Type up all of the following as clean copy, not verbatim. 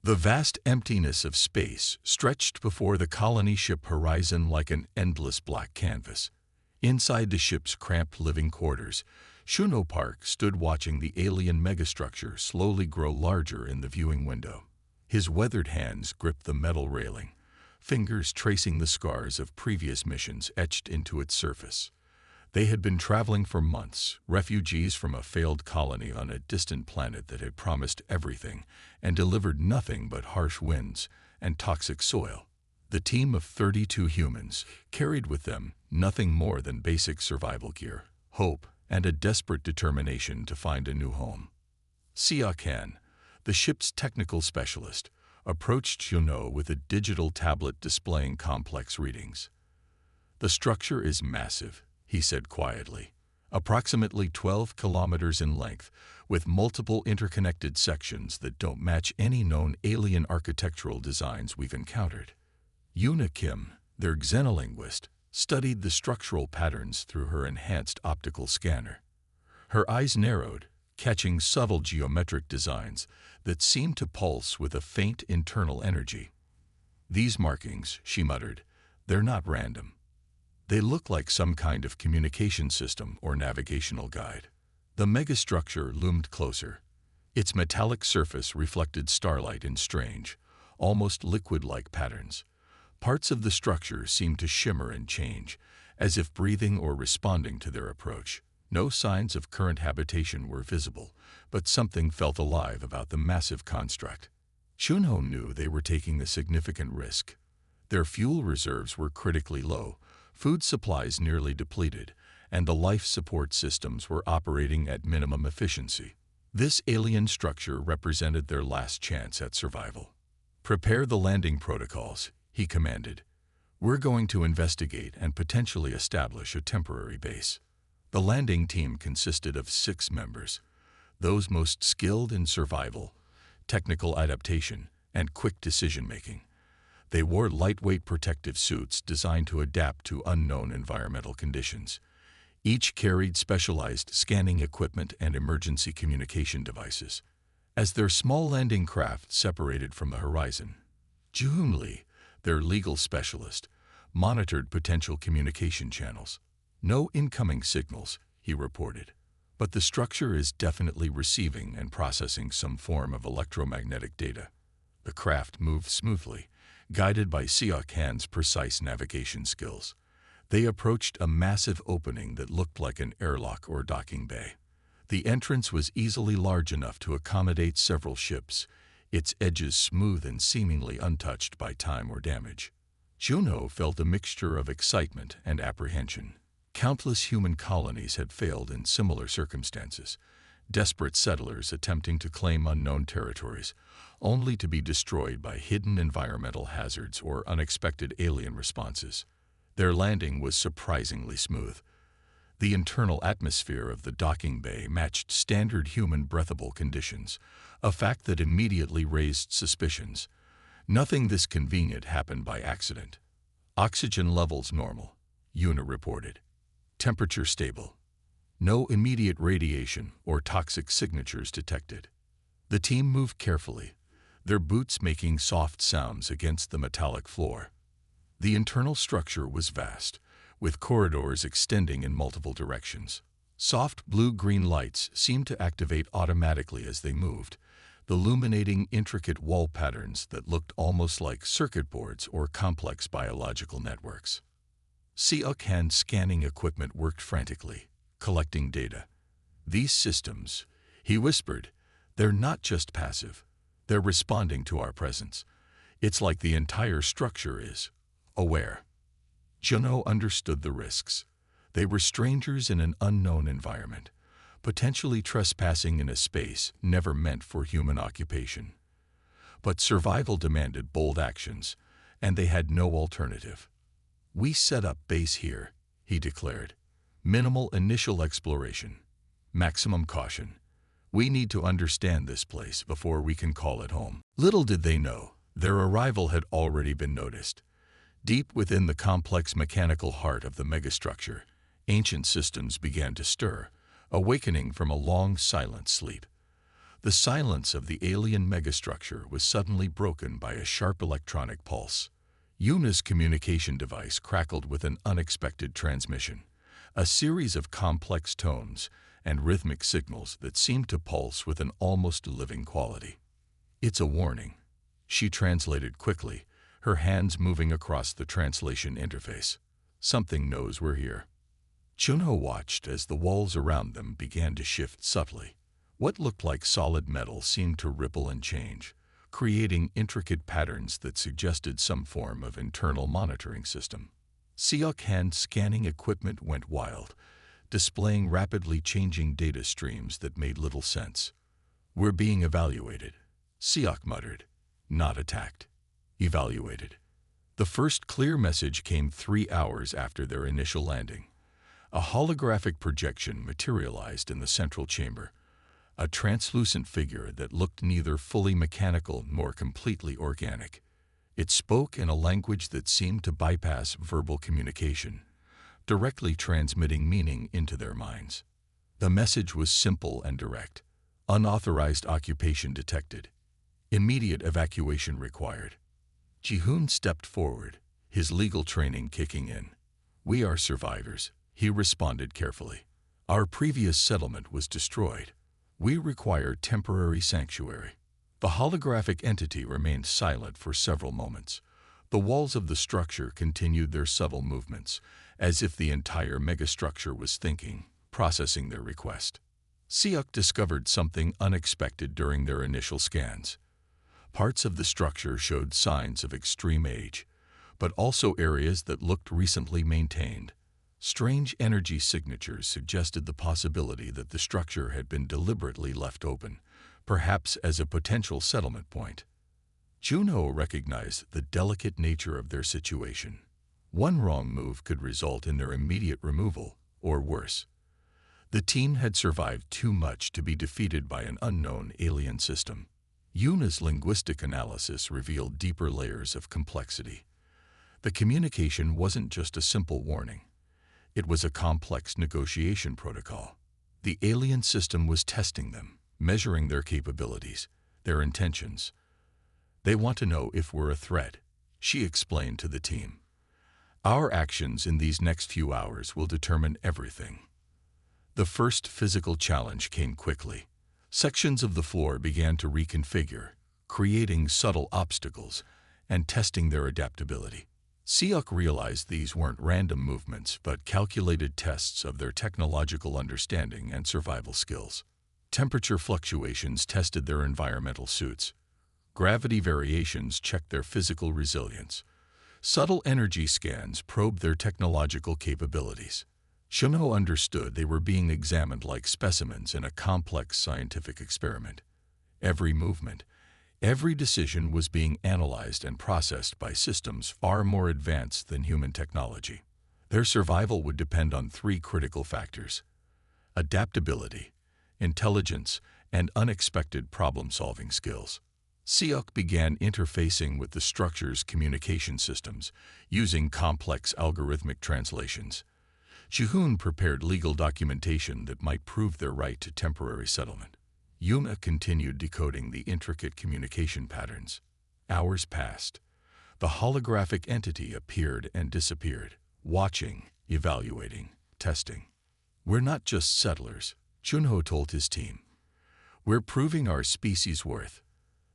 The vast emptiness of space stretched before the colony ship horizon like an endless black canvas. Inside the ship's cramped living quarters, Shuno Park stood watching the alien megastructure slowly grow larger in the viewing window. His weathered hands gripped the metal railing, fingers tracing the scars of previous missions etched into its surface. They had been traveling for months, refugees from a failed colony on a distant planet that had promised everything and delivered nothing but harsh winds and toxic soil. The team of 32 humans carried with them nothing more than basic survival gear, hope, and a desperate determination to find a new home. Siak Han, the ship's technical specialist, approached Shuno with a digital tablet displaying complex readings. "The structure is massive," he said quietly, "approximately 12 kilometers in length, with multiple interconnected sections that don't match any known alien architectural designs we've encountered." Yuna Kim, their xenolinguist, studied the structural patterns through her enhanced optical scanner. Her eyes narrowed, catching subtle geometric designs that seemed to pulse with a faint internal energy. "These markings," she muttered, "they're not random. They look like some kind of communication system or navigational guide." The megastructure loomed closer. Its metallic surface reflected starlight in strange, almost liquid-like patterns. Parts of the structure seemed to shimmer and change, as if breathing or responding to their approach. No signs of current habitation were visible, but something felt alive about the massive construct. Shunho knew they were taking a significant risk. Their fuel reserves were critically low, food supplies nearly depleted, and the life support systems were operating at minimum efficiency. This alien structure represented their last chance at survival. "Prepare the landing protocols," he commanded. "We're going to investigate and potentially establish a temporary base." The landing team consisted of 6 members, those most skilled in survival, technical adaptation, and quick decision-making. They wore lightweight protective suits designed to adapt to unknown environmental conditions. Each carried specialized scanning equipment and emergency communication devices. As their small landing craft separated from the horizon, Jun Lee, their legal specialist, monitored potential communication channels. "No incoming signals," he reported, "but the structure is definitely receiving and processing some form of electromagnetic data." The craft moved smoothly, guided by Siak Han's precise navigation skills. They approached a massive opening that looked like an airlock or docking bay. The entrance was easily large enough to accommodate several ships, its edges smooth and seemingly untouched by time or damage. Juno felt a mixture of excitement and apprehension. Countless human colonies had failed in similar circumstances, desperate settlers attempting to claim unknown territories, only to be destroyed by hidden environmental hazards or unexpected alien responses. Their landing was surprisingly smooth. The internal atmosphere of the docking bay matched standard human breathable conditions, a fact that immediately raised suspicions. Nothing this convenient happened by accident. "Oxygen levels normal," Yuna reported. "Temperature stable. No immediate radiation or toxic signatures detected." The team moved carefully, their boots making soft sounds against the metallic floor. The internal structure was vast, with corridors extending in multiple directions. Soft blue-green lights seemed to activate automatically as they moved, illuminating intricate wall patterns that looked almost like circuit boards or complex biological networks. Siak Han's scanning equipment worked frantically, collecting data. "These systems," he whispered, "they're not just passive. They're responding to our presence. It's like the entire structure is aware." Juno understood the risks. They were strangers in an unknown environment, potentially trespassing in a space never meant for human occupation. But survival demanded bold actions, and they had no alternative. "We set up base here," he declared. "Minimal initial exploration. Maximum caution. We need to understand this place before we can call it home." Little did they know, their arrival had already been noticed. Deep within the complex mechanical heart of the megastructure, ancient systems began to stir, awakening from a long, silent sleep. The silence of the alien megastructure was suddenly broken by a sharp electronic pulse. Yuna's communication device crackled with an unexpected transmission, a series of complex tones and rhythmic signals that seemed to pulse with an almost living quality. "It's a warning," she translated quickly, her hands moving across the translation interface. "Something knows we're here." Junho watched as the walls around them began to shift subtly. What looked like solid metal seemed to ripple and change, creating intricate patterns that suggested some form of internal monitoring system. Siok hand scanning equipment went wild, displaying rapidly changing data streams that made little sense. "We're being evaluated," Siok muttered. "Not attacked. Evaluated." The first clear message came 3 hours after their initial landing. A holographic projection materialized in the central chamber, a translucent figure that looked neither fully mechanical nor completely organic. It spoke in a language that seemed to bypass verbal communication, directly transmitting meaning into their minds. The message was simple and direct. Unauthorized occupation detected. Immediate evacuation required. Ji-hoon stepped forward, his legal training kicking in. "We are survivors," he responded carefully. "Our previous settlement was destroyed. We require temporary sanctuary." The holographic entity remained silent for several moments. The walls of the structure continued their subtle movements, as if the entire megastructure was thinking, processing their request. Siok discovered something unexpected during their initial scans. Parts of the structure showed signs of extreme age, but also areas that looked recently maintained. Strange energy signatures suggested the possibility that the structure had been deliberately left open, perhaps as a potential settlement point. Junho recognized the delicate nature of their situation. One wrong move could result in their immediate removal, or worse. The team had survived too much to be defeated by an unknown alien system. Yuna's linguistic analysis revealed deeper layers of complexity. The communication wasn't just a simple warning. It was a complex negotiation protocol. The alien system was testing them, measuring their capabilities, their intentions. "They want to know if we're a threat," she explained to the team. "Our actions in these next few hours will determine everything." The first physical challenge came quickly. Sections of the floor began to reconfigure, creating subtle obstacles and testing their adaptability. Siok realized these weren't random movements, but calculated tests of their technological understanding and survival skills. Temperature fluctuations tested their environmental suits. Gravity variations checked their physical resilience. Subtle energy scans probed their technological capabilities. Junho understood they were being examined like specimens in a complex scientific experiment. Every movement, every decision was being analyzed and processed by systems far more advanced than human technology. Their survival would depend on 3 critical factors: adaptability, intelligence, and unexpected problem-solving skills. Siok began interfacing with the structure's communication systems, using complex algorithmic translations. Ji-hoon prepared legal documentation that might prove their right to temporary settlement. Yuna continued decoding the intricate communication patterns. Hours passed. The holographic entity appeared and disappeared, watching, evaluating, testing. "We're not just settlers," Junho told his team. "We're proving our species' worth."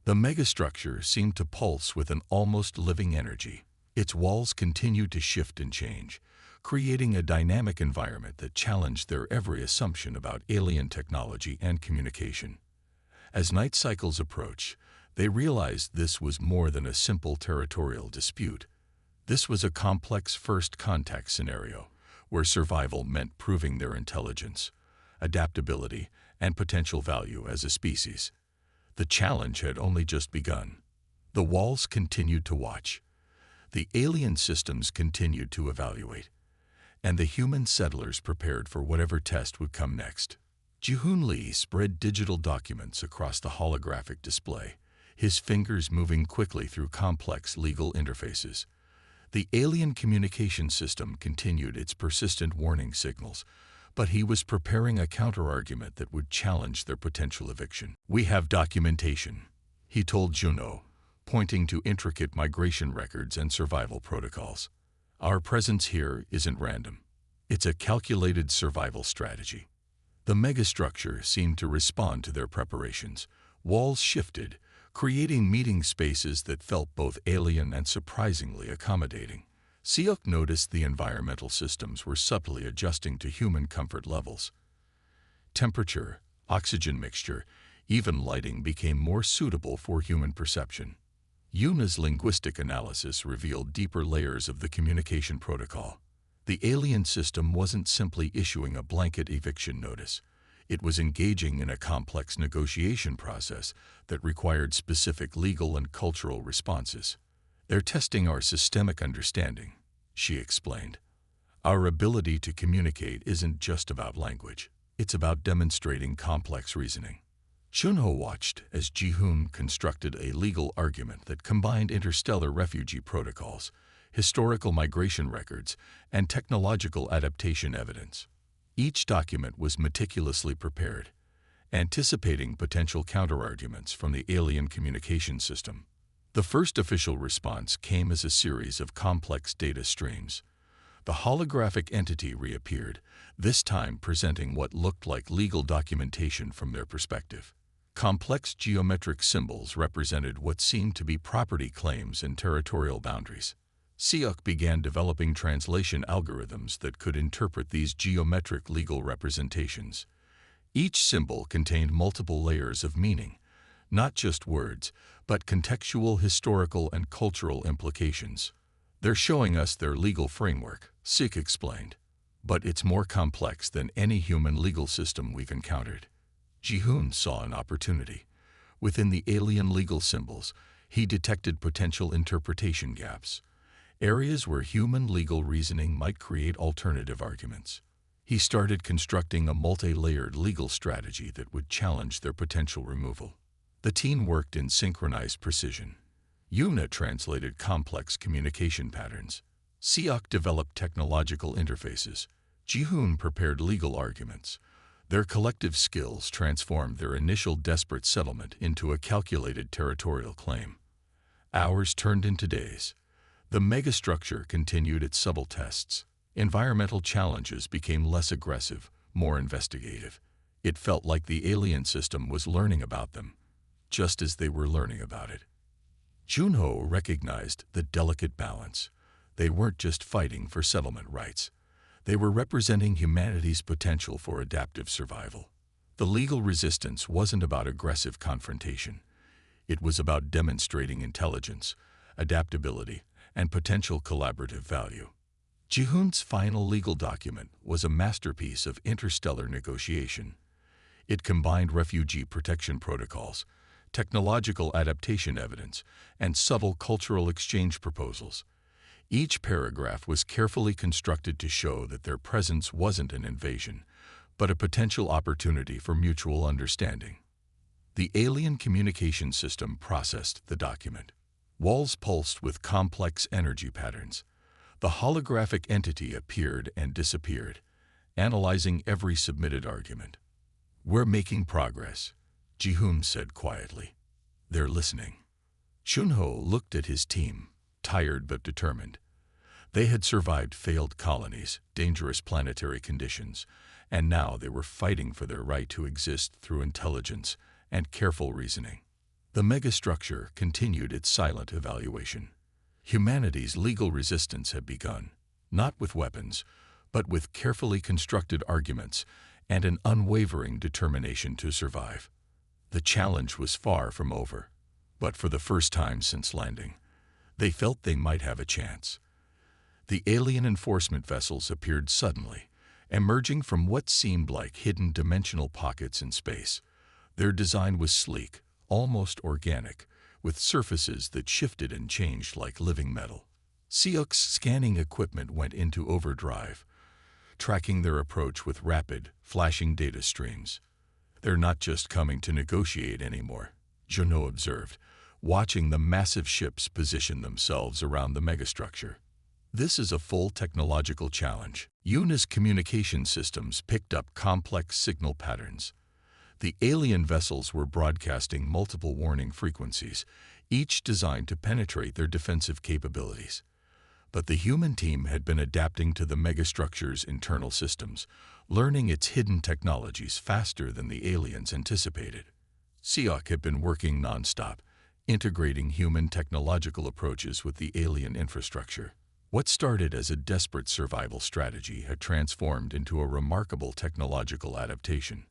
The megastructure seemed to pulse with an almost living energy. Its walls continued to shift and change, creating a dynamic environment that challenged their every assumption about alien technology and communication. As night cycles approached, they realized this was more than a simple territorial dispute. This was a complex first contact scenario, where survival meant proving their intelligence, adaptability, and potential value as a species. The challenge had only just begun. The walls continued to watch. The alien systems continued to evaluate. And the human settlers prepared for whatever test would come next. Ji-hoon Lee spread digital documents across the holographic display, his fingers moving quickly through complex legal interfaces. The alien communication system continued its persistent warning signals, but he was preparing a counterargument that would challenge their potential eviction. "We have documentation," he told Junot, pointing to intricate migration records and survival protocols. "Our presence here isn't random. It's a calculated survival strategy." The megastructure seemed to respond to their preparations. Walls shifted, creating meeting spaces that felt both alien and surprisingly accommodating. Siok noticed the environmental systems were subtly adjusting to human comfort levels. Temperature, oxygen mixture, even lighting became more suitable for human perception. Yuna's linguistic analysis revealed deeper layers of the communication protocol. The alien system wasn't simply issuing a blanket eviction notice. It was engaging in a complex negotiation process that required specific legal and cultural responses. "They're testing our systemic understanding," she explained. "Our ability to communicate isn't just about language. It's about demonstrating complex reasoning." Junho watched as Ji-hoon constructed a legal argument that combined interstellar refugee protocols, historical migration records, and technological adaptation evidence. Each document was meticulously prepared, anticipating potential counterarguments from the alien communication system. The first official response came as a series of complex data streams. The holographic entity reappeared, this time presenting what looked like legal documentation from their perspective. Complex geometric symbols represented what seemed to be property claims and territorial boundaries. Siok began developing translation algorithms that could interpret these geometric legal representations. Each symbol contained multiple layers of meaning, not just words, but contextual, historical, and cultural implications. "They're showing us their legal framework," Siok explained. "But it's more complex than any human legal system we've encountered." Ji-hoon saw an opportunity. Within the alien legal symbols, he detected potential interpretation gaps, areas where human legal reasoning might create alternative arguments. He started constructing a multi-layered legal strategy that would challenge their potential removal. The team worked in synchronized precision. Yuna translated complex communication patterns. Siok developed technological interfaces. Ji-hoon prepared legal arguments. Their collective skills transformed their initial desperate settlement into a calculated territorial claim. Hours turned into days. The megastructure continued its subtle tests. Environmental challenges became less aggressive, more investigative. It felt like the alien system was learning about them, just as they were learning about it. Junho recognized the delicate balance. They weren't just fighting for settlement rights. They were representing humanity's potential for adaptive survival. The legal resistance wasn't about aggressive confrontation. It was about demonstrating intelligence, adaptability, and potential collaborative value. Ji-hoon's final legal document was a masterpiece of interstellar negotiation. It combined refugee protection protocols, technological adaptation evidence, and subtle cultural exchange proposals. Each paragraph was carefully constructed to show that their presence wasn't an invasion, but a potential opportunity for mutual understanding. The alien communication system processed the document. Walls pulsed with complex energy patterns. The holographic entity appeared and disappeared, analyzing every submitted argument. "We're making progress," Ji-hoon said quietly. "They're listening." Junho looked at his team, tired but determined. They had survived failed colonies, dangerous planetary conditions, and now they were fighting for their right to exist through intelligence and careful reasoning. The megastructure continued its silent evaluation. Humanity's legal resistance had begun, not with weapons, but with carefully constructed arguments and an unwavering determination to survive. The challenge was far from over, but for the first time since landing, they felt they might have a chance. The alien enforcement vessels appeared suddenly, emerging from what seemed like hidden dimensional pockets in space. Their design was sleek, almost organic, with surfaces that shifted and changed like living metal. Siok's scanning equipment went into overdrive, tracking their approach with rapid, flashing data streams. "They're not just coming to negotiate anymore," Junho observed, watching the massive ships position themselves around the megastructure. This is a full technological challenge. Yuna's communication systems picked up complex signal patterns. The alien vessels were broadcasting multiple warning frequencies, each designed to penetrate their defensive capabilities. But the human team had been adapting to the megastructure's internal systems, learning its hidden technologies faster than the aliens anticipated. Siok had been working nonstop, integrating human technological approaches with the alien infrastructure. What started as a desperate survival strategy had transformed into a remarkable technological adaptation.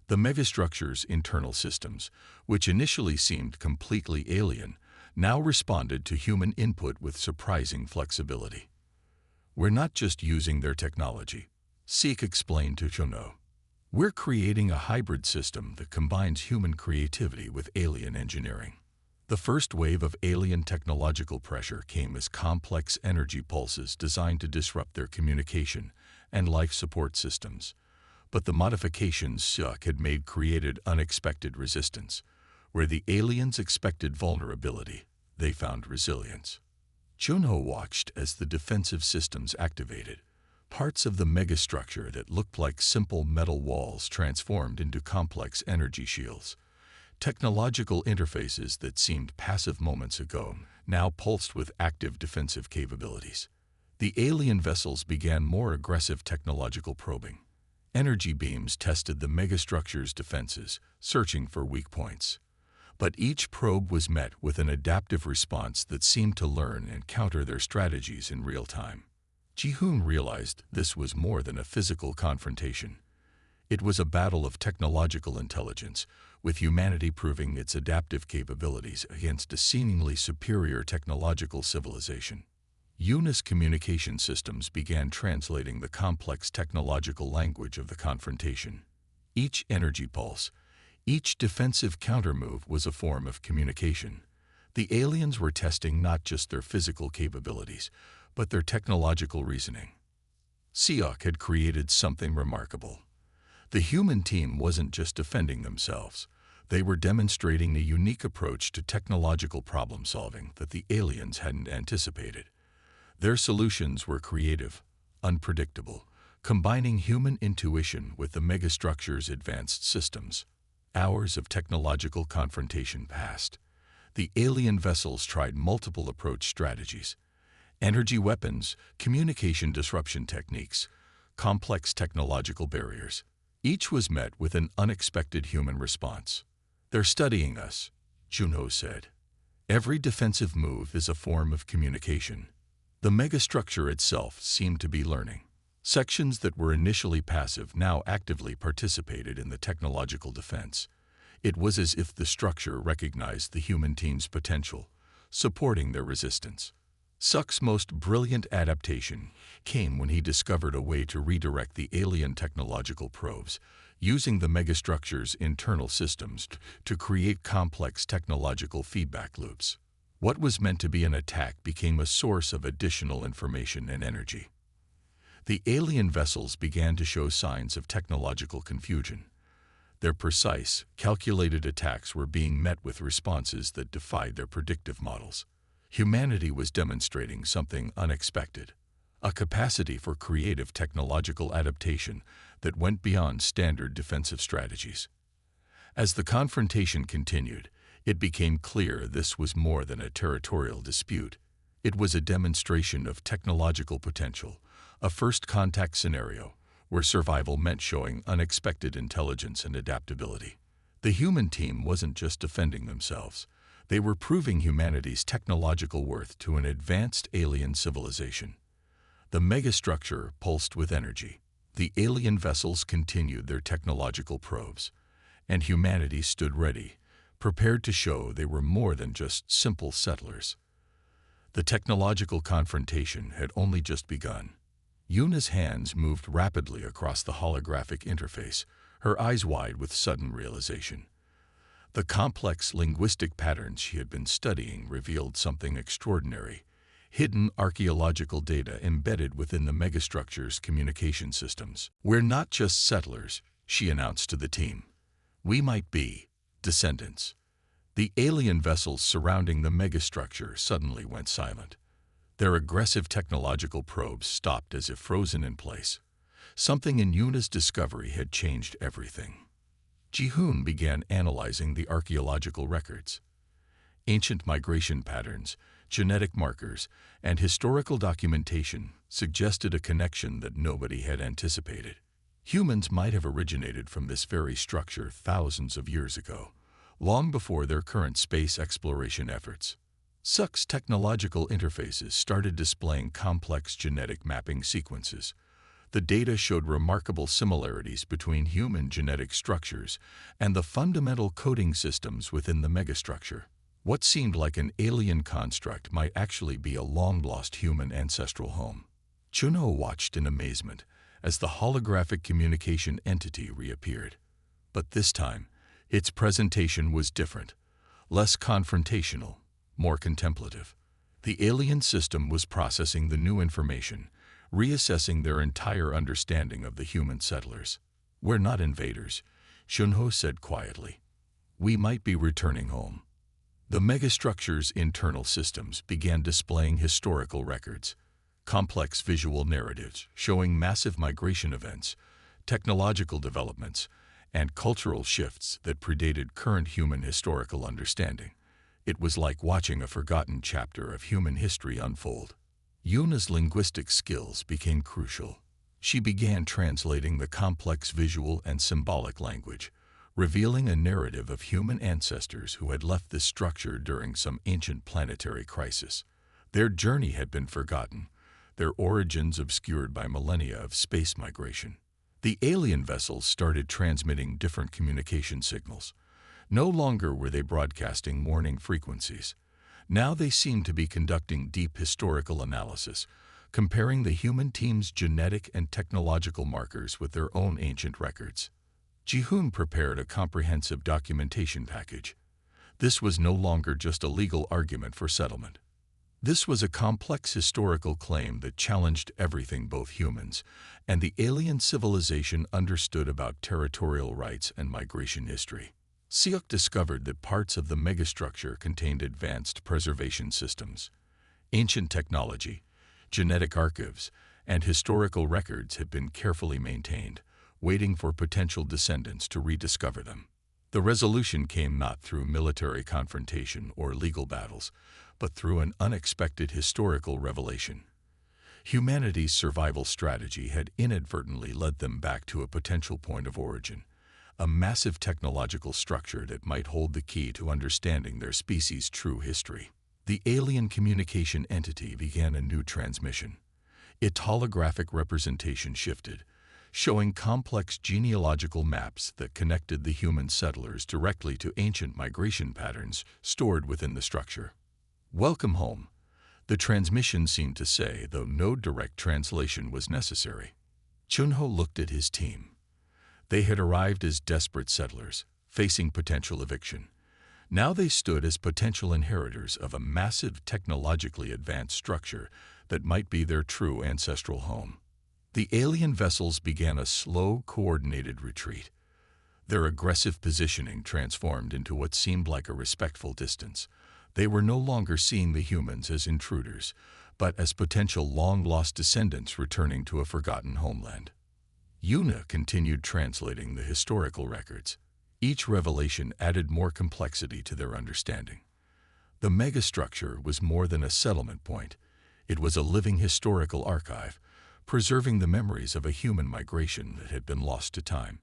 The megastructure's internal systems, which initially seemed completely alien, now responded to human input with surprising flexibility. "We're not just using their technology," Siok explained to Juno. "We're creating a hybrid system that combines human creativity with alien engineering." The first wave of alien technological pressure came as complex energy pulses designed to disrupt their communication and life support systems. But the modifications Siok had made created unexpected resistance. Where the aliens expected vulnerability, they found resilience. Juno watched as the defensive systems activated. Parts of the megastructure that looked like simple metal walls transformed into complex energy shields. Technological interfaces that seemed passive moments ago now pulsed with active defensive capabilities. The alien vessels began more aggressive technological probing. Energy beams tested the megastructure's defenses, searching for weak points. But each probe was met with an adaptive response that seemed to learn and counter their strategies in real time. Ji-hoon realized this was more than a physical confrontation. It was a battle of technological intelligence, with humanity proving its adaptive capabilities against a seemingly superior technological civilization. Yuna's communication systems began translating the complex technological language of the confrontation. Each energy pulse, each defensive countermove was a form of communication. The aliens were testing not just their physical capabilities, but their technological reasoning. Siok had created something remarkable. The human team wasn't just defending themselves. They were demonstrating a unique approach to technological problem-solving that the aliens hadn't anticipated. Their solutions were creative, unpredictable, combining human intuition with the megastructure's advanced systems. Hours of technological confrontation passed. The alien vessels tried multiple approach strategies: energy weapons, communication disruption techniques, complex technological barriers. Each was met with an unexpected human response. "They're studying us," Juno said. "Every defensive move is a form of communication." The megastructure itself seemed to be learning. Sections that were initially passive now actively participated in the technological defense. It was as if the structure recognized the human team's potential, supporting their resistance. Siok's most brilliant adaptation came when he discovered a way to redirect the alien technological probes, using the megastructure's internal systems to create complex technological feedback loops. What was meant to be an attack became a source of additional information and energy. The alien vessels began to show signs of technological confusion. Their precise, calculated attacks were being met with responses that defied their predictive models. Humanity was demonstrating something unexpected, a capacity for creative technological adaptation that went beyond standard defensive strategies. As the confrontation continued, it became clear this was more than a territorial dispute. It was a demonstration of technological potential, a first contact scenario where survival meant showing unexpected intelligence and adaptability. The human team wasn't just defending themselves. They were proving humanity's technological worth to an advanced alien civilization. The megastructure pulsed with energy. The alien vessels continued their technological probes, and humanity stood ready, prepared to show they were more than just simple settlers. The technological confrontation had only just begun. Yuna's hands moved rapidly across the holographic interface, her eyes wide with sudden realization. The complex linguistic patterns she had been studying revealed something extraordinary: hidden archaeological data embedded within the megastructure's communication systems. "We're not just settlers," she announced to the team. "We might be descendants." The alien vessels surrounding the megastructure suddenly went silent. Their aggressive technological probes stopped as if frozen in place. Something in Yuna's discovery had changed everything. Ji-hoon began analyzing the archaeological records. Ancient migration patterns, genetic markers, and historical documentation suggested a connection that nobody had anticipated. Humans might have originated from this very structure thousands of years ago, long before their current space exploration efforts. Suk's technological interfaces started displaying complex genetic mapping sequences. The data showed remarkable similarities between human genetic structures and the fundamental coding systems within the megastructure. What seemed like an alien construct might actually be a long-lost human ancestral home. Chunho watched in amazement as the holographic communication entity reappeared. But this time, its presentation was different, less confrontational, more contemplative. The alien system was processing the new information, reassessing their entire understanding of the human settlers. "We're not invaders," Chunho said quietly. "We might be returning home." The megastructure's internal systems began displaying historical records, complex visual narratives showing massive migration events, technological developments, and cultural shifts that predated current human historical understanding. It was like watching a forgotten chapter of human history unfold. Yuna's linguistic skills became crucial. She began translating the complex visual and symbolic language, revealing a narrative of human ancestors who had left this structure during some ancient planetary crisis. Their journey had been forgotten, their origins obscured by millennia of space migration. The alien vessels started transmitting different communication signals. No longer were they broadcasting warning frequencies. Now they seemed to be conducting deep historical analysis, comparing the human team's genetic and technological markers with their own ancient records. Ji-hoon prepared a comprehensive documentation package. This was no longer just a legal argument for settlement. This was a complex historical claim that challenged everything both humans and the alien civilization understood about territorial rights and migration history. Suk discovered that parts of the megastructure contained advanced preservation systems. Ancient technology, genetic archives, and historical records had been carefully maintained, waiting for potential descendants to rediscover them. The resolution came not through military confrontation or legal battles, but through an unexpected historical revelation. Humanity's survival strategy had inadvertently led them back to a potential point of origin, a massive technological structure that might hold the key to understanding their species' true history. The alien communication entity began a new transmission. Its holographic representation shifted, showing complex genealogical maps that connected the human settlers directly to ancient migration patterns stored within the structure. "Welcome home," the transmission seemed to say, though no direct translation was necessary. Chunho looked at his team. They had arrived as desperate settlers, facing potential eviction. Now they stood as potential inheritors of a massive technologically advanced structure that might be their true ancestral home. The alien vessels began a slow, coordinated retreat. Their aggressive positioning transformed into what seemed like a respectful distance. They were no longer seeing the humans as intruders, but as potential long-lost descendants returning to a forgotten homeland. Yuna continued translating the historical records. Each revelation added more complexity to their understanding. The megastructure was more than a settlement point. It was a living historical archive, preserving the memories of a human migration that had been lost to time.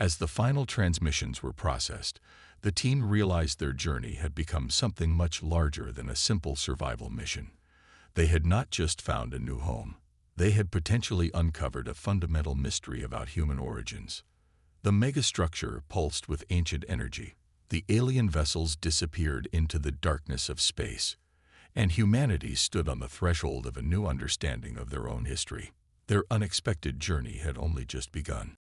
As the final transmissions were processed, the team realized their journey had become something much larger than a simple survival mission. They had not just found a new home. They had potentially uncovered a fundamental mystery about human origins. The megastructure pulsed with ancient energy. The alien vessels disappeared into the darkness of space, and humanity stood on the threshold of a new understanding of their own history. Their unexpected journey had only just begun.